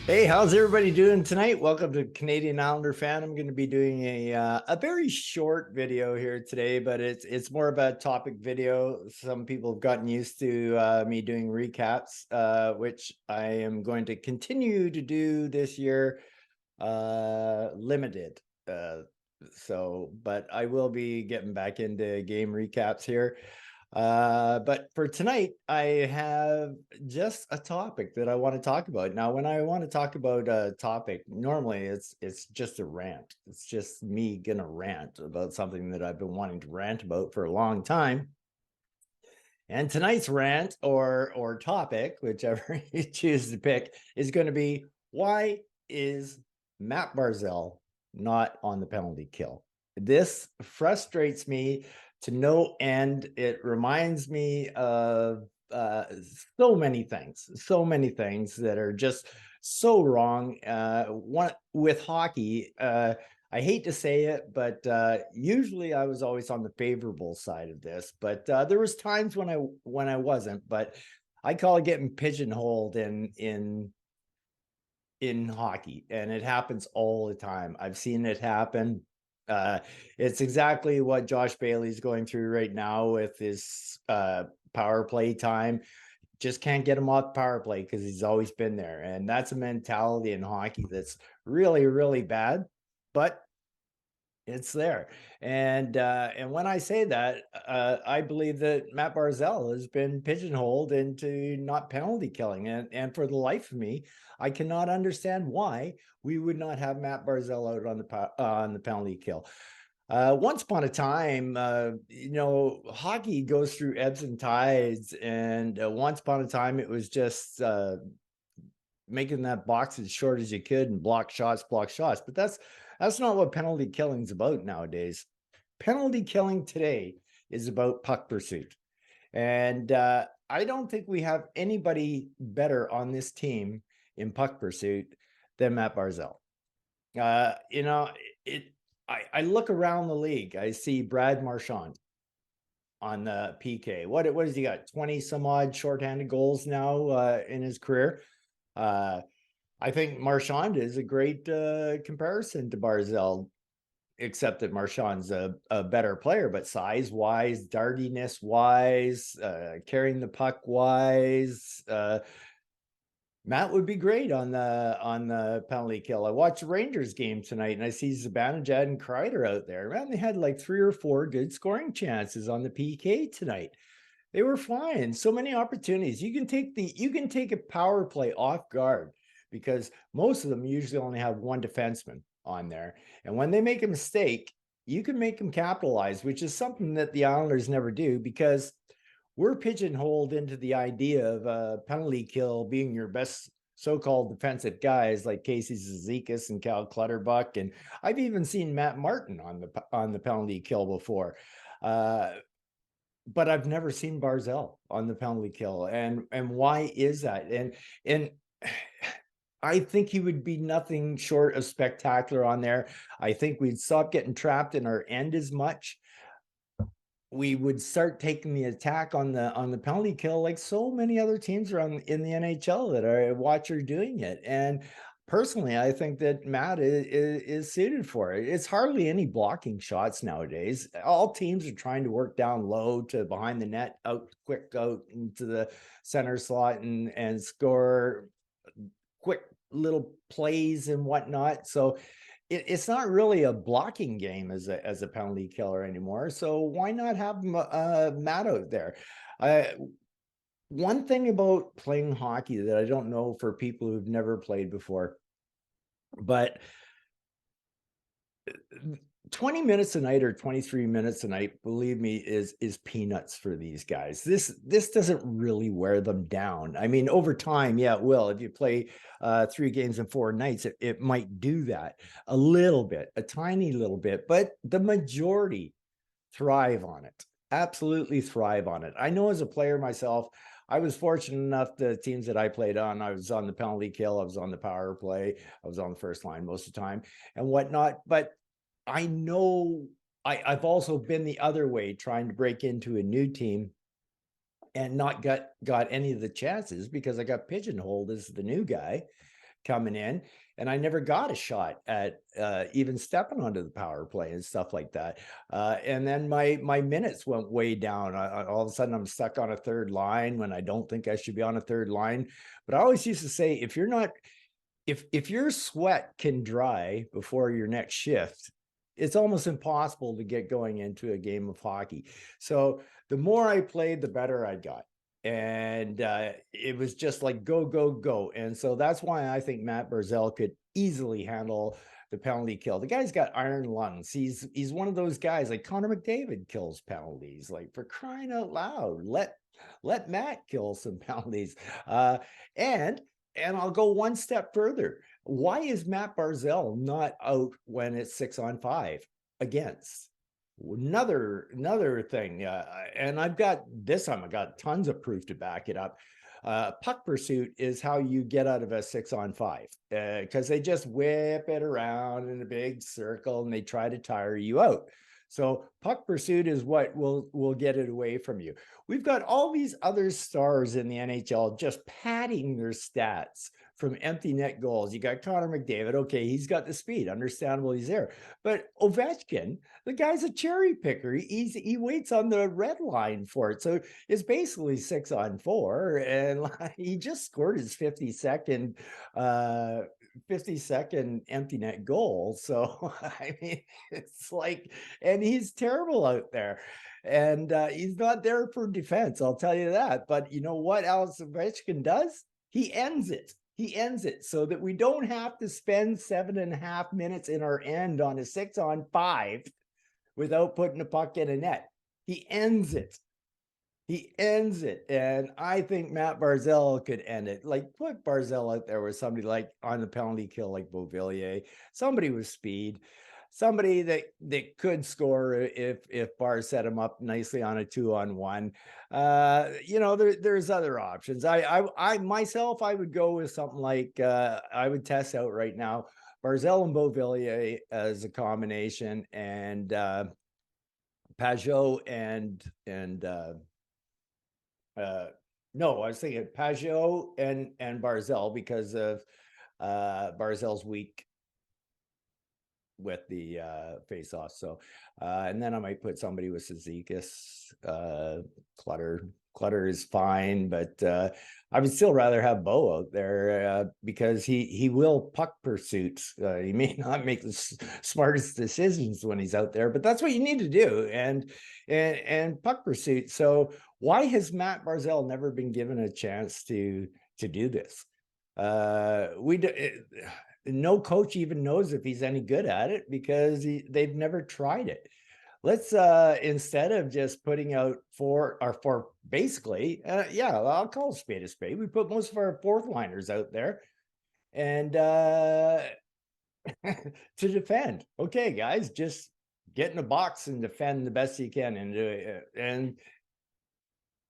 Hey, how's everybody doing tonight? Welcome to Canadian Islander Fan. I'm going to be doing a very short video here today, but it's more of a topic video. Some people have gotten used to me doing recaps, which I am going to continue to do this year, limited. But I will be getting back into game recaps here. But for tonight, I have just a topic that I want to talk about. Now, when I want to talk about a topic, normally it's just a rant. It's just me gonna rant about something that I've been wanting to rant about for a long time. And tonight's rant or topic, whichever you choose to pick, is going to be, why is Mat Barzal not on the penalty kill? This frustrates me to no end. It reminds me of so many things that are just so wrong. One with hockey, I hate to say it, but usually I was always on the favorable side of this. But there was times when I wasn't. But I call it getting pigeonholed in hockey, and it happens all the time. I've seen it happen. It's exactly what Josh Bailey's going through right now with his power play time. Just can't get him off power play because he's always been there. And that's a mentality in hockey that's really, really bad, but it's there. And when I say that, I believe that Mat Barzal has been pigeonholed into not penalty killing. And for the life of me, I cannot understand why we would not have Mat Barzal out on the penalty kill. Once upon a time, hockey goes through ebbs and tides, and once upon a time, it was just making that box as short as you could and block shots. But that's not what penalty killing's about nowadays. Penalty killing today is about puck pursuit, and I don't think we have anybody better on this team in puck pursuit than Mat Barzal. I look around the league. I see Brad Marchand on the PK. What has he got? 20 some odd shorthanded goals now in his career. I think Marchand is a great comparison to Barzal, except that Marchand's a better player, but size-wise, dardiness-wise, carrying the puck-wise, Matt would be great on the penalty kill. I watched the Rangers game tonight, and I see Zibanejad and Kreider out there. Man, they had like 3 or 4 good scoring chances on the PK tonight. They were fine. So many opportunities. You can take a power play off guard, because most of them usually only have one defenseman on there. And when they make a mistake, you can make them capitalize, which is something that the Islanders never do, because we're pigeonholed into the idea of a penalty kill being your best so-called defensive guys like Casey Zizekas and Cal Clutterbuck. And I've even seen Matt Martin on the penalty kill before. But I've never seen Barzal on the penalty kill. And why is that? And I think he would be nothing short of spectacular on there. I think we'd stop getting trapped in our end as much. We would start taking the attack on the penalty kill, like so many other teams around in the NHL that I watch are doing it. And personally, I think that Matt is suited for it. It's hardly any blocking shots nowadays. All teams are trying to work down low to behind the net, quick out into the center slot and score quick little plays and whatnot. So it's not really a blocking game as a penalty killer anymore. So why not have Matt out there? One thing about playing hockey that I don't know for people who've never played before, but 20 minutes a night or 23 minutes a night, believe me, is peanuts for these guys. This doesn't really wear them down. I mean, over time, yeah, it will. If you play 3 games in 4 nights, it might do that a little bit, a tiny little bit, but the majority thrive on it. Absolutely thrive on it. I know as a player myself, I was fortunate enough, the teams that I played on, I was on the penalty kill, I was on the power play, I was on the first line most of the time and whatnot. But I know I've also been the other way, trying to break into a new team and not got any of the chances because I got pigeonholed as the new guy coming in, and I never got a shot at even stepping onto the power play and stuff like that. And then my minutes went way down. All of a sudden, I'm stuck on a third line when I don't think I should be on a third line. But I always used to say, if you're not, if your sweat can dry before your next shift, it's almost impossible to get going into a game of hockey. So the more I played, the better I got. And it was just like go, go, go. And so that's why I think Mat Barzal could easily handle the penalty kill. The guy's got iron lungs. He's one of those guys like Connor McDavid kills penalties. Like, for crying out loud, let Matt kill some penalties. And I'll go one step further. Why is Mat Barzal not out when it's 6-on-5 against? Another thing, and I've got this time, I got tons of proof to back it up. Puck pursuit is how you get out of a 6-on-5, because they just whip it around in a big circle and they try to tire you out. So puck pursuit is what will get it away from you. We've got all these other stars in the NHL just padding their stats from empty net goals. You got Connor McDavid. Okay, he's got the speed. Understandable, he's there. But Ovechkin, the guy's a cherry picker. He waits on the red line for it. So it's basically 6-on-4. And he just scored his 52nd empty net goal. So I mean, it's like, and he's terrible out there. And he's not there for defense, I'll tell you that. But you know what Alex Ovechkin does? He ends it. He ends it so that we don't have to spend 7.5 minutes in our end on a 6-on-5 without putting a puck in a net. He ends it. He ends it. And I think Mat Barzal could end it. Like, put Barzal out there with somebody like on the penalty kill, like Beauvillier, somebody with speed, somebody that could score if Bar set him up nicely on a 2-on-1. There's other options. I myself, I would go with something like I would test out right now Barzal and Beauvillier as a combination, and Pajot and no, I was thinking Pajot and Barzal because of Barzal's weak with the face-off. So and then I might put somebody with Cizikas. Clutter is fine, but I would still rather have Bo out there because he will puck pursuits. He may not make the smartest decisions when he's out there, but that's what you need to do, and puck pursuit. So why has Mat Barzal never been given a chance to do this? No coach even knows if he's any good at it because they've never tried it. Let's instead of just putting out four basically, I'll call a spade. We put most of our fourth liners out there and to defend. Okay, guys, just get in a box and defend the best you can, and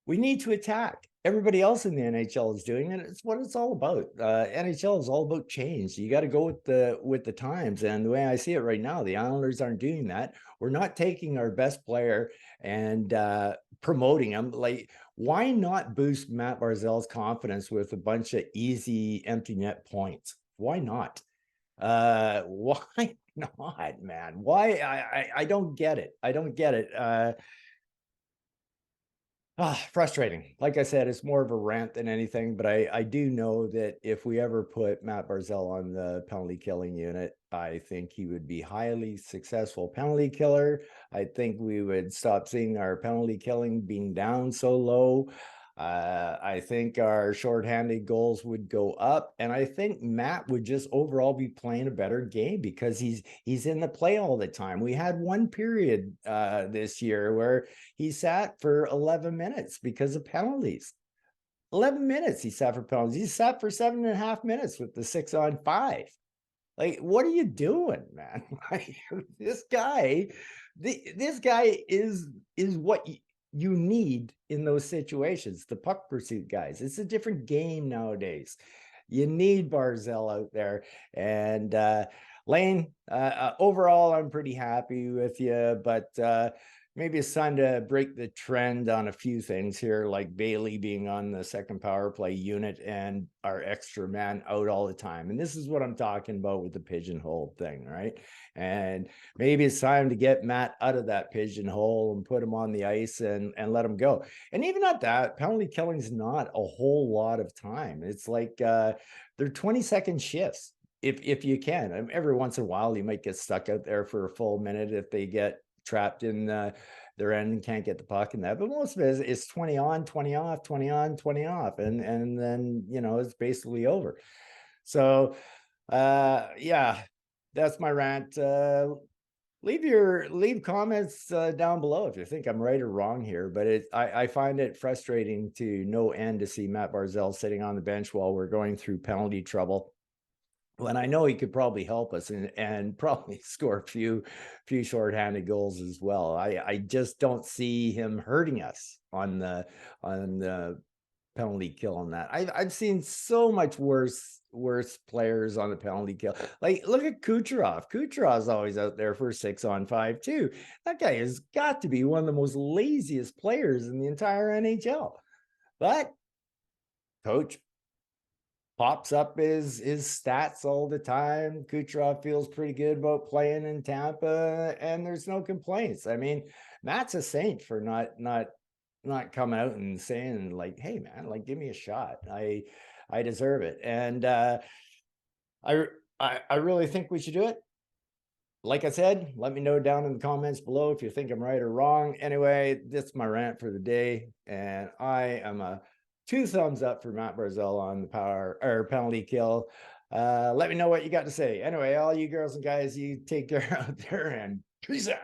we need to attack. Everybody else in the NHL is doing it. It's what it's all about. NHL is all about change. You got to go with the times. And the way I see it right now, the Islanders aren't doing that. We're not taking our best player and promoting him. Like, why not boost Mat Barzal's confidence with a bunch of easy empty net points? Why not? Why not, man? Why? I don't get it. I don't get it. Frustrating. Like I said, it's more of a rant than anything, but I do know that if we ever put Mat Barzal on the penalty killing unit, I think he would be highly successful penalty killer. I think we would stop seeing our penalty killing being down so low. I think our shorthanded goals would go up, and I think Matt would just overall be playing a better game because he's in the play all the time. We had one period this year where he sat for 11 minutes because of penalties. 11 minutes he sat for penalties. He sat for 7.5 minutes with the 6-on-5. Like, what are you doing, man? Like, this guy is what you need in those situations. The puck pursuit guys. It's a different game nowadays. You need Barzal out there. And Lane, overall, I'm pretty happy with you, but maybe it's time to break the trend on a few things here, like Bailey being on the second power play unit and our extra man out all the time. And this is what I'm talking about with the pigeonhole thing, right? And maybe it's time to get Matt out of that pigeonhole and put him on the ice and let him go. And even at that, penalty killing is not a whole lot of time. It's like they're 20-second shifts. If you can, every once in a while you might get stuck out there for a full minute if they get trapped in their end and can't get the puck in that. But most of it is 20 on, 20 off, 20 on, 20 off, and then it's basically over. So yeah, that's my rant. Leave comments down below if you think I'm right or wrong here, but I find it frustrating to no end to see Mat Barzal sitting on the bench while we're going through penalty trouble, when I know he could probably help us and probably score a few shorthanded goals as well. I just don't see him hurting us on the penalty kill on that. I've seen so much worse players on the penalty kill. Like, look at Kucherov. Kucherov's always out there for 6-on-5 too. That guy has got to be one of the most laziest players in the entire NHL. But coach pops up his stats all the time. Kucherov feels pretty good about playing in Tampa, and there's no complaints. I mean, Matt's a saint for not coming out and saying like, "Hey, man, like, give me a shot. I deserve it." And I really think we should do it. Like I said, let me know down in the comments below if you think I'm right or wrong. Anyway, that's my rant for the day, and I am a 2 thumbs up for Mat Barzal on the power or penalty kill. Let me know what you got to say. Anyway, all you girls and guys, you take care out there and peace out.